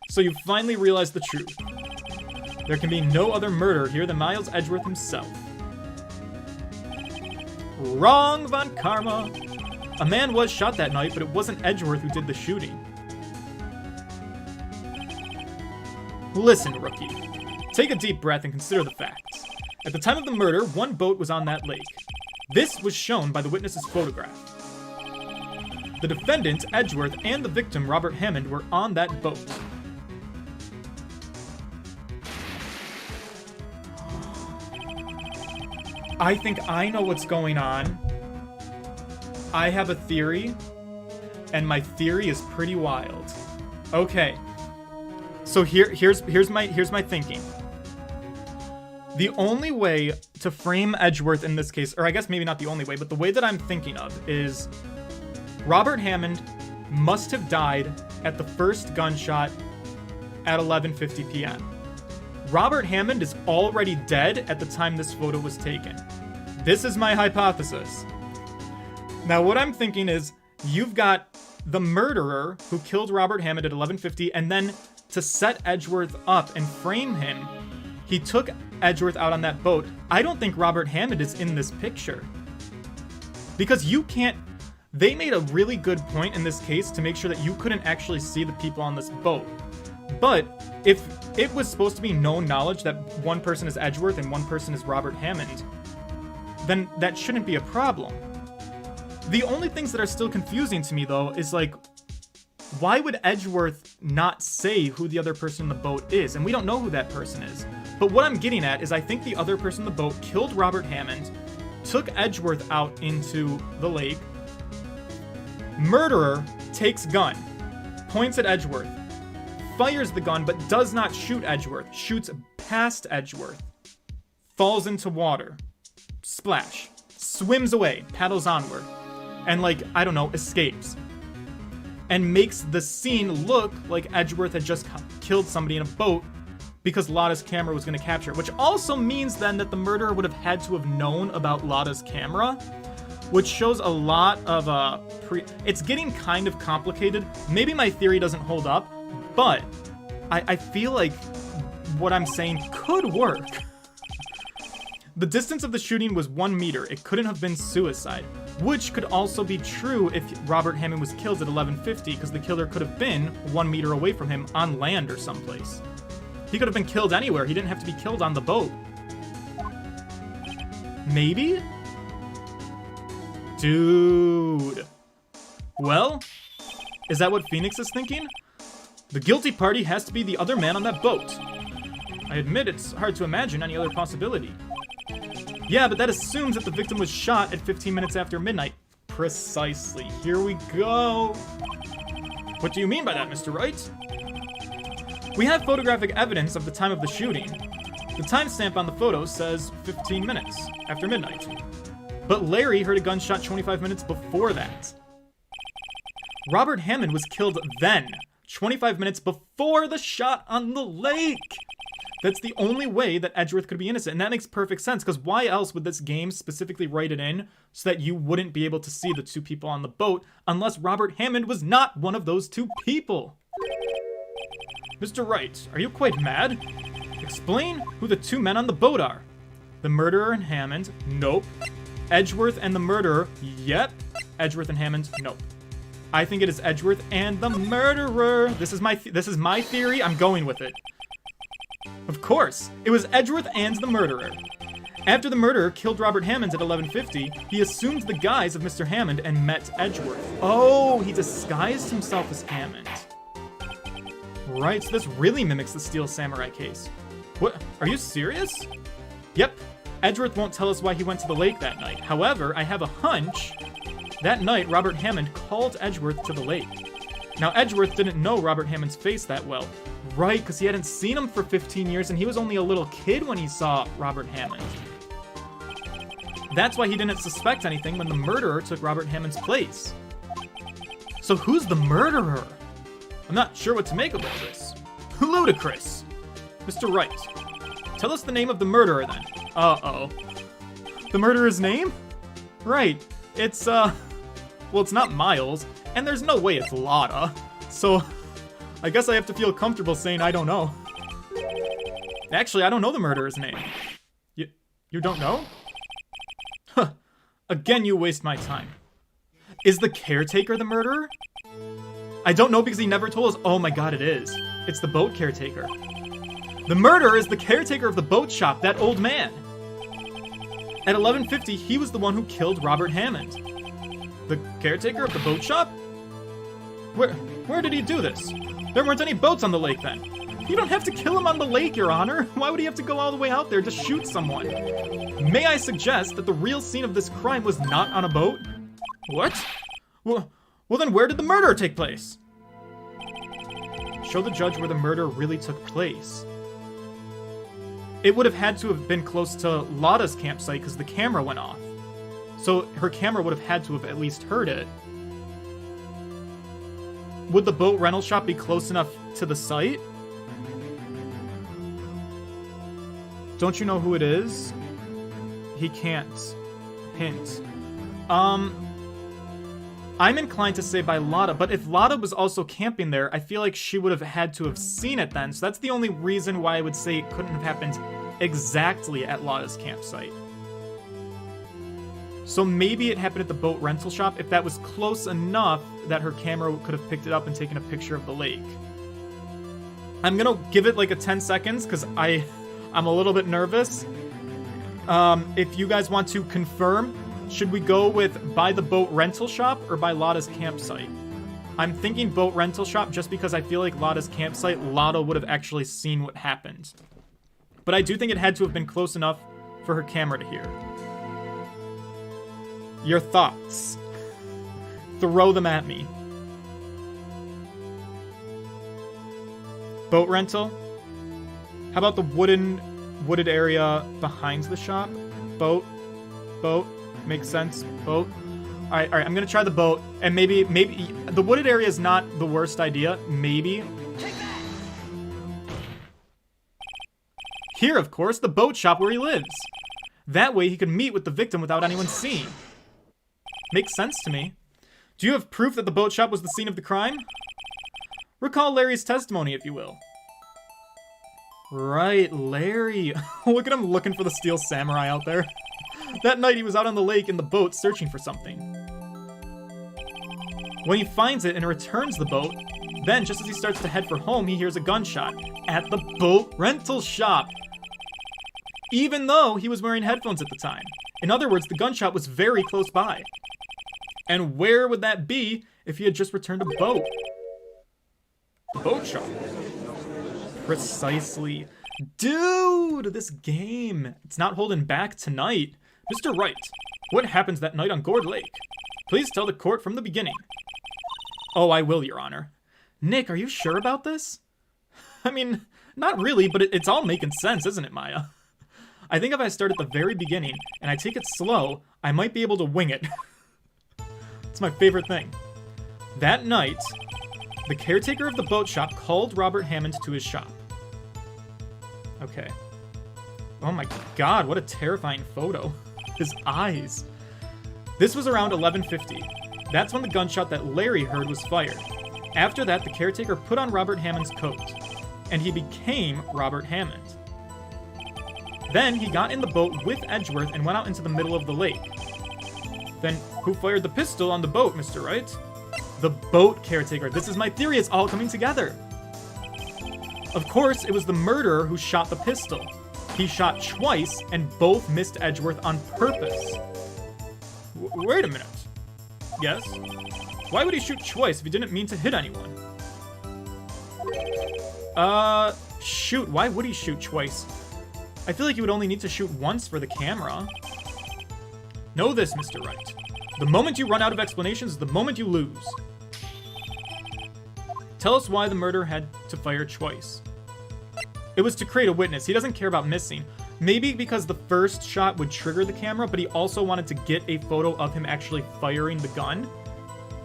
So you finally realized the truth. There can be no other murderer here than Miles Edgeworth himself. Wrong, Von Karma. A man was shot that night, but it wasn't Edgeworth who did the shooting. Listen, rookie. Take a deep breath and consider the facts. At the time of the murder, one boat was on that lake. This was shown by the witness's photograph. The defendant, Edgeworth, and the victim, Robert Hammond, were on that boat. I think I know what's going on. I have a theory, and my theory is pretty wild. Okay. So here's my thinking. The only way to frame Edgeworth in this case, or I guess maybe not the only way, but the way that I'm thinking of is Robert Hammond must have died at the first gunshot at 11:50 p.m. Robert Hammond is already dead at the time this photo was taken. This is my hypothesis. Now what I'm thinking is you've got the murderer who killed Robert Hammond at 11:50, and then to set Edgeworth up and frame him, he took Edgeworth out on that boat. I don't think Robert Hammond is in this picture. Because you can't... They made a really good point in this case to make sure that you couldn't actually see the people on this boat. But if it was supposed to be known knowledge that one person is Edgeworth and one person is Robert Hammond, then that shouldn't be a problem. The only things that are still confusing to me, though, is like, why would Edgeworth not say who the other person in the boat is? And we don't know who that person is. But what I'm getting at is I think the other person in the boat killed Robert Hammond, took Edgeworth out into the lake. Murderer takes gun, points at Edgeworth, fires the gun but does not shoot Edgeworth, shoots past Edgeworth, falls into water, splash, swims away, paddles onward, and like, I don't know, escapes. And makes the scene look like Edgeworth had just killed somebody in a boat because Lotta's camera was going to capture it, which also means then that the murderer would have had to have known about Lotta's camera, which shows a lot of it's getting kind of complicated. Maybe my theory doesn't hold up, but I feel like what I'm saying could work. The distance of the shooting was 1 meter. It couldn't have been suicide, which could also be true if Robert Hammond was killed at 11:50, because the killer could have been 1 meter away from him on land or someplace. He could have been killed anywhere. He didn't have to be killed on the boat. Maybe? Dude. Well, is that what Phoenix is thinking? The guilty party has to be the other man on that boat. I admit it's hard to imagine any other possibility. Yeah, but that assumes that the victim was shot at 15 minutes after midnight. Precisely. Here we go. What do you mean by that, Mr. Wright? We have photographic evidence of the time of the shooting. The timestamp on the photo says 15 minutes after midnight. But Larry heard a gunshot 25 minutes before that. Robert Hammond was killed then, 25 minutes before the shot on the lake. That's the only way that Edgeworth could be innocent, and that makes perfect sense, because why else would this game specifically write it in so that you wouldn't be able to see the two people on the boat unless Robert Hammond was not one of those two people? Mr. Wright, are you quite mad? Explain who the two men on the boat are. The murderer and Hammond? Nope. Edgeworth and the murderer? Yep. Edgeworth and Hammond? Nope. I think it is Edgeworth and the murderer. This is my theory. I'm going with it. Of course, it was Edgeworth and the murderer. After the murderer killed Robert Hammond at 11:50, he assumed the guise of Mr. Hammond and met Edgeworth. Oh, he disguised himself as Hammond. Right, so this really mimics the Steel Samurai case. What? Are you serious? Yep. Edgeworth won't tell us why he went to the lake that night. However, I have a hunch. That night, Robert Hammond called Edgeworth to the lake. Now, Edgeworth didn't know Robert Hammond's face that well. Right, because he hadn't seen him for 15 years, and he was only a little kid when he saw Robert Hammond. That's why he didn't suspect anything when the murderer took Robert Hammond's place. So who's the murderer? I'm not sure what to make of all this. Ludicrous! Mr. Wright, tell us the name of the murderer then. Uh-oh. The murderer's name? Right, it's, well, it's not Miles, and there's no way it's Lotta. So, I guess I have to feel comfortable saying I don't know. Actually, I don't know the murderer's name. You don't know? Huh. Again, you waste my time. Is the caretaker the murderer? I don't know because he never told us. Oh my god, it is. It's the boat caretaker. The murderer is the caretaker of the boat shop, that old man. At 11:50, he was the one who killed Robert Hammond. The caretaker of the boat shop? Where did he do this? There weren't any boats on the lake then. You don't have to kill him on the lake, Your Honor. Why would he have to go all the way out there to shoot someone? May I suggest that the real scene of this crime was not on a boat? What? Well then where did the murder take place? Show the judge where the murder really took place. It would have had to have been close to Lotta's campsite because the camera went off. So her camera would have had to have at least heard it. Would the boat rental shop be close enough to the site? Don't you know who it is? He can't. Hint. I'm inclined to say by Lotta, but if Lotta was also camping there, I feel like she would have had to have seen it then, so that's the only reason why I would say it couldn't have happened exactly at Lotta's campsite. So maybe it happened at the boat rental shop if that was close enough that her camera could have picked it up and taken a picture of the lake. I'm gonna give it like a 10 seconds because I'm a little bit nervous. If you guys want to confirm, should we go with by the boat rental shop or by Lotta's campsite? I'm thinking boat rental shop just because I feel like Lotta's campsite, Lotta would have actually seen what happened. But I do think it had to have been close enough for her camera to hear. Your thoughts. Throw them at me. Boat rental? How about the wooded area behind the shop? Boat. Makes sense. Boat. All right. I'm gonna try the boat, and maybe the wooded area is not the worst idea. Maybe. Here, of course, the boat shop where he lives. That way he could meet with the victim without anyone seeing. Makes sense to me. Do you have proof that the boat shop was the scene of the crime? Recall Larry's testimony, if you will. Right, Larry. Look at him looking for the steel samurai out there. That night he was out on the lake in the boat searching for something. When he finds it and returns the boat, then just as he starts to head for home, he hears a gunshot at the boat rental shop. Even though he was wearing headphones at the time. In other words, the gunshot was very close by. And where would that be if he had just returned a boat? The boat shop. Precisely. Dude, this game. It's not holding back tonight. Mr. Wright, what happens that night on Gourd Lake? Please tell the court from the beginning. Oh, I will, Your Honor. Nick, are you sure about this? I mean, not really, but it's all making sense, isn't it, Maya? I think if I start at the very beginning and I take it slow, I might be able to wing it. It's my favorite thing. That night, the caretaker of the boat shop called Robert Hammond to his shop. Okay. Oh my god, what a terrifying photo. His eyes. This was around 11:50. That's when the gunshot that Larry heard was fired. After that, the caretaker put on Robert Hammond's coat, and he became Robert Hammond. Then he got in the boat with Edgeworth and went out into the middle of the lake. Then who fired the pistol on the boat, Mr. Wright? The boat caretaker. This is my theory. It's all coming together. Of course, it was the murderer who shot the pistol. He shot twice, and both missed Edgeworth on purpose. Wait a minute. Yes? Why would he shoot twice if he didn't mean to hit anyone? Shoot, why would he shoot twice? I feel like he would only need to shoot once for the camera. Know this, Mr. Wright. The moment you run out of explanations is the moment you lose. Tell us why the murderer had to fire twice. It was to create a witness. He doesn't care about missing. Maybe because the first shot would trigger the camera, but he also wanted to get a photo of him actually firing the gun.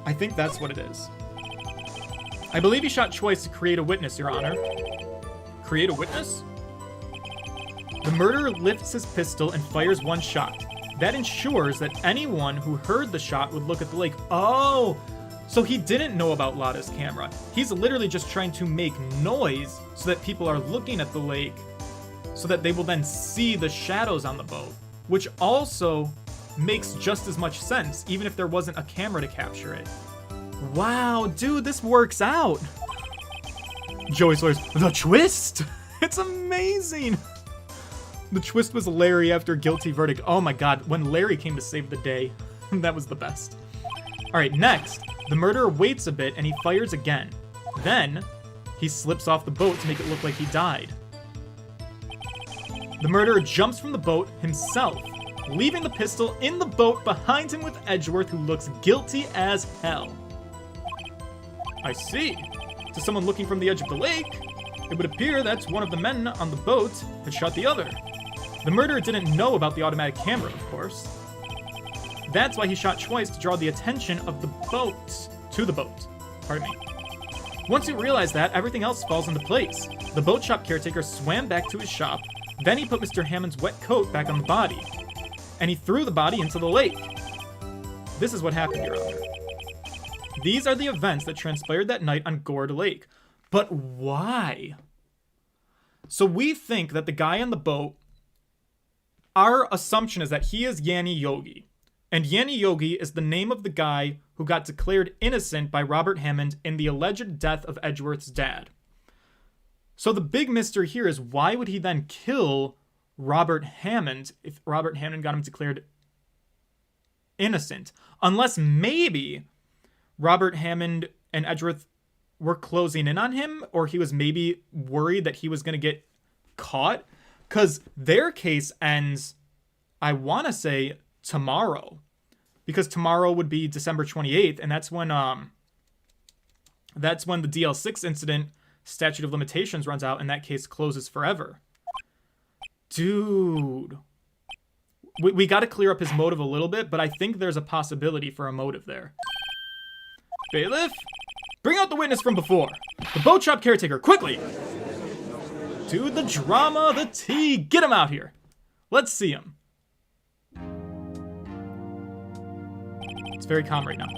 I think that's what it is. I believe he shot twice to create a witness, Your Honor. Create a witness? The murderer lifts his pistol and fires one shot. That ensures that anyone who heard the shot would look at the lake. Oh, so he didn't know about Lotta's camera. He's literally just trying to make noise so that people are looking at the lake so that they will then see the shadows on the boat, which also makes just as much sense, even if there wasn't a camera to capture it. Wow, dude, this works out. Joey Sawyer's, the twist? It's amazing. The twist was Larry after guilty verdict. Oh my god, when Larry came to save the day, that was the best. Alright, next, the murderer waits a bit and he fires again. Then, he slips off the boat to make it look like he died. The murderer jumps from the boat himself, leaving the pistol in the boat behind him with Edgeworth, who looks guilty as hell. I see. To someone looking from the edge of the lake, it would appear that one of the men on the boat had shot the other. The murderer didn't know about the automatic camera, of course. That's why he shot twice, to draw the attention of the boat. To the boat. Pardon me. Once you realize that, everything else falls into place. The boat shop caretaker swam back to his shop, then he put Mr. Hammond's wet coat back on the body, and he threw the body into the lake. This is what happened, Your Honor. These are the events that transpired that night on Gourd Lake. But why? So we think that the guy on the boat, our assumption is that he is Yanni Yogi. And Yanni Yogi is the name of the guy who got declared innocent by Robert Hammond in the alleged death of Edgeworth's dad. So the big mystery here is, why would he then kill Robert Hammond if Robert Hammond got him declared innocent? Unless maybe Robert Hammond and Edgeworth were closing in on him, or he was maybe worried that he was going to get caught, because their case ends, I want to say, tomorrow, because tomorrow would be December 28th, and that's when the DL6 incident statute of limitations runs out, and that case closes forever. Dude, we got to clear up his motive a little bit, but I think there's a possibility for a motive there. Bailiff, bring out the witness from before. The boat shop caretaker, quickly! To the drama, the tea, get him out here. Let's see him. It's very calm right now.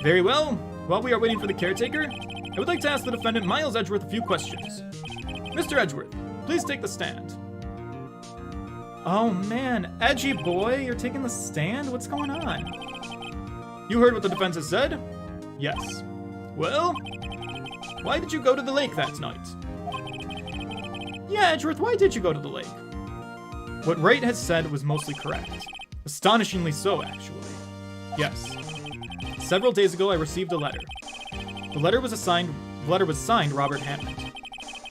Very well, while we are waiting for the caretaker, I would like to ask the defendant, Miles Edgeworth, a few questions. Mr. Edgeworth, please take the stand. Oh man, edgy boy, you're taking the stand? What's going on? You heard what the defense has said? Yes. Well, why did you go to the lake that night? Yeah, Edgeworth, why did you go to the lake? What Wright has said was mostly correct. Astonishingly so, actually. Yes. Several days ago, I received a letter. The letter was signed Robert Hammond.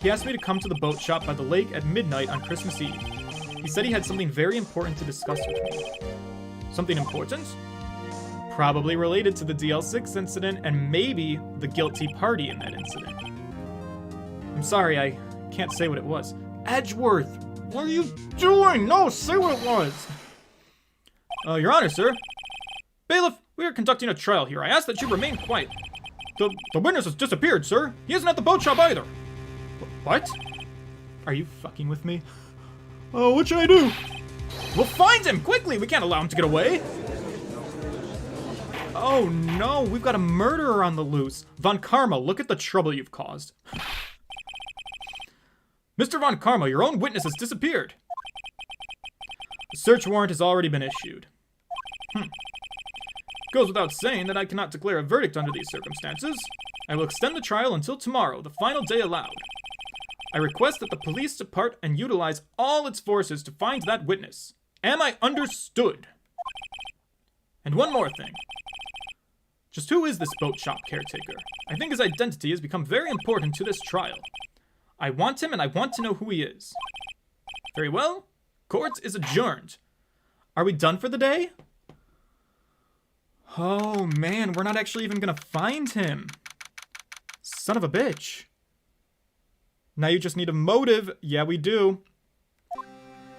He asked me to come to the boat shop by the lake at midnight on Christmas Eve. He said he had something very important to discuss with me. Something important? Probably related to the DL6 incident and maybe the guilty party in that incident. I'm sorry, I can't say what it was. Edgeworth, what are you doing? No, say what it was. Your Honor, sir. Bailiff, we are conducting a trial here. I ask that you remain quiet. The witness has disappeared, sir. He isn't at the boat shop either. What? Are you fucking with me? Oh, what should I do? We'll find him, quickly! We can't allow him to get away! Oh no, we've got a murderer on the loose. Von Karma, look at the trouble you've caused. Mr. Von Karma, your own witness has disappeared. The search warrant has already been issued. Goes without saying that I cannot declare a verdict under these circumstances. I will extend the trial until tomorrow, the final day allowed. I request that the police depart and utilize all its forces to find that witness. Am I understood? And one more thing. Just who is this boat shop caretaker? I think his identity has become very important to this trial. I want him and I want to know who he is. Very well. Court is adjourned. Are we done for the day? Oh man, we're not actually even gonna find him. Son of a bitch. Now you just need a motive. Yeah, we do.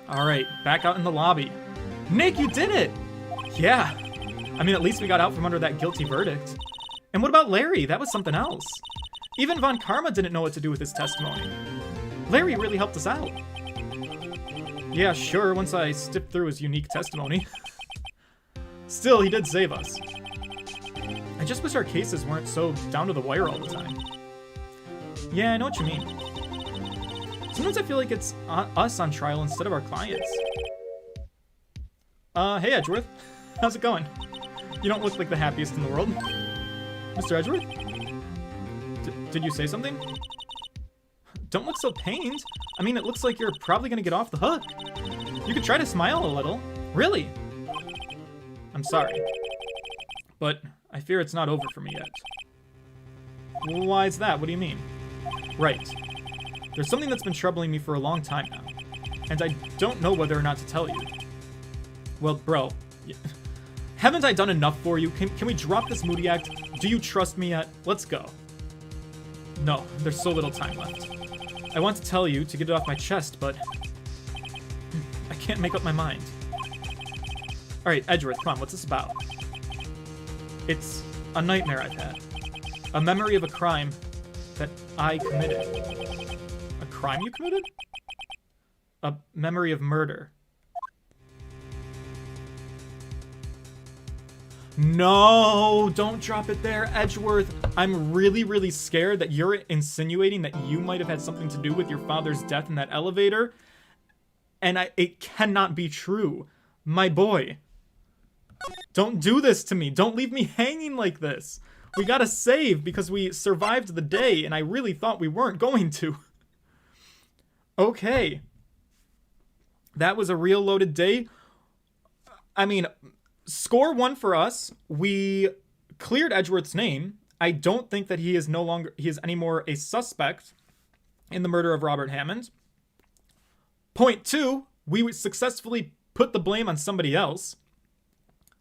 Alright, back out in the lobby. Nick, you did it! Yeah. I mean, at least we got out from under that guilty verdict. And what about Larry? That was something else. Even Von Karma didn't know what to do with his testimony. Larry really helped us out. Yeah, sure, once I sift through his unique testimony. Still, he did save us. I just wish our cases weren't so down to the wire all the time. Yeah, I know what you mean. Sometimes I feel like it's us on trial instead of our clients. Hey Edgeworth. How's it going? You don't look like the happiest in the world. Mr. Edgeworth? Did you say something? don't look so pained. I mean, it looks like you're probably gonna get off the hook. You could try to smile a little. Really? I'm sorry. But I fear it's not over for me yet. Why is that? What do you mean? Right. There's something that's been troubling me for a long time now. And I don't know whether or not to tell you. Well, bro. Haven't I done enough for you? Can we drop this moody act? Do you trust me yet? Let's go. No, there's so little time left. I want to tell you to get it off my chest, but I can't make up my mind. Alright, Edgeworth, come on, what's this about? It's a nightmare I've had. A memory of a crime that I committed. A crime you committed? A memory of murder. No, don't drop it there, Edgeworth. I'm really, really scared that you're insinuating that you might have had something to do with your father's death in that elevator. And it cannot be true. My boy. Don't do this to me. Don't leave me hanging like this. We gotta save because we survived the day and I really thought we weren't going to. Okay. That was a real loaded day. I mean, score 1 for us. We cleared Edgeworth's name. I don't think that he is anymore a suspect in the murder of Robert Hammond. Point 2, we successfully put the blame on somebody else.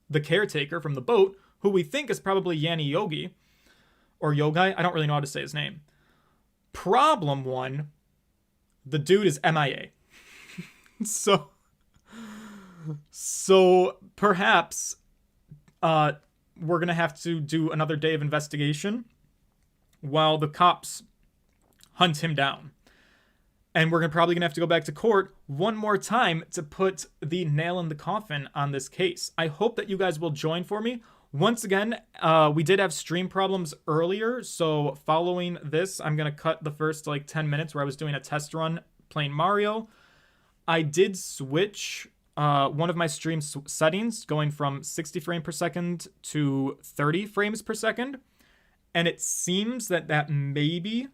The caretaker from the boat, who we think is probably Yanni Yogi. Or Yogai, I don't really know how to say his name. Problem 1, the dude is MIA. So perhaps we're going to have to do another day of investigation while the cops hunt him down. And we're probably going to have to go back to court one more time to put the nail in the coffin on this case. I hope that you guys will join for me. Once again, we did have stream problems earlier, so following this, I'm going to cut the first 10 minutes where I was doing a test run playing Mario. I did switch one of my stream settings, going from 60 frames per second to 30 frames per second, and it seems that maybe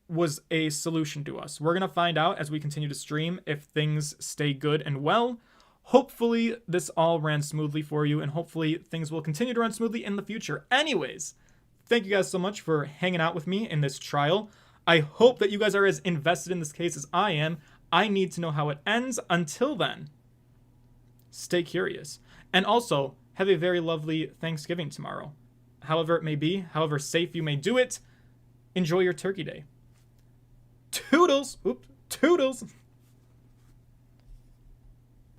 was a solution to us. We're going to find out as we continue to stream if things stay good and well. Hopefully this all ran smoothly for you, and hopefully things will continue to run smoothly in the future. Anyways, thank you guys so much for hanging out with me in this trial. I hope that you guys are as invested in this case as I am. I need to know how it ends. Until then, stay curious. And also, have a very lovely Thanksgiving tomorrow. However it may be, however safe you may do it, enjoy your turkey day. Toodles! Toodles!